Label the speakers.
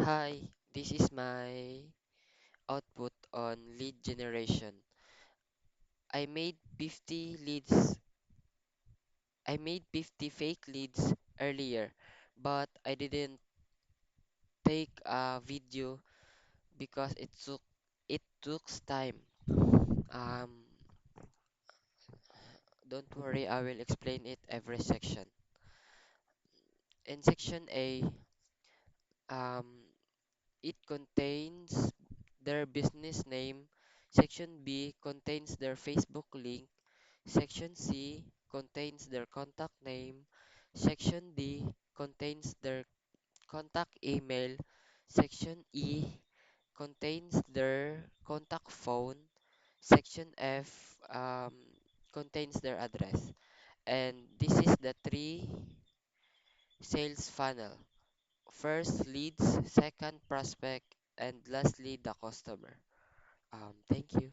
Speaker 1: Hi, this is my output on lead generation. I made 50 leads. I made 50 fake leads earlier, but I didn't take a video because it took time. Um, don't worry, I will explain it every section. In section A, um, it contains their business name. Section B contains their Facebook link. Section C contains their contact name. Section D contains their contact email. Section E contains their contact phone. Section F contains their address. And this is the three sales funnel. First leads, second prospect, and lastly the customer. Thank you.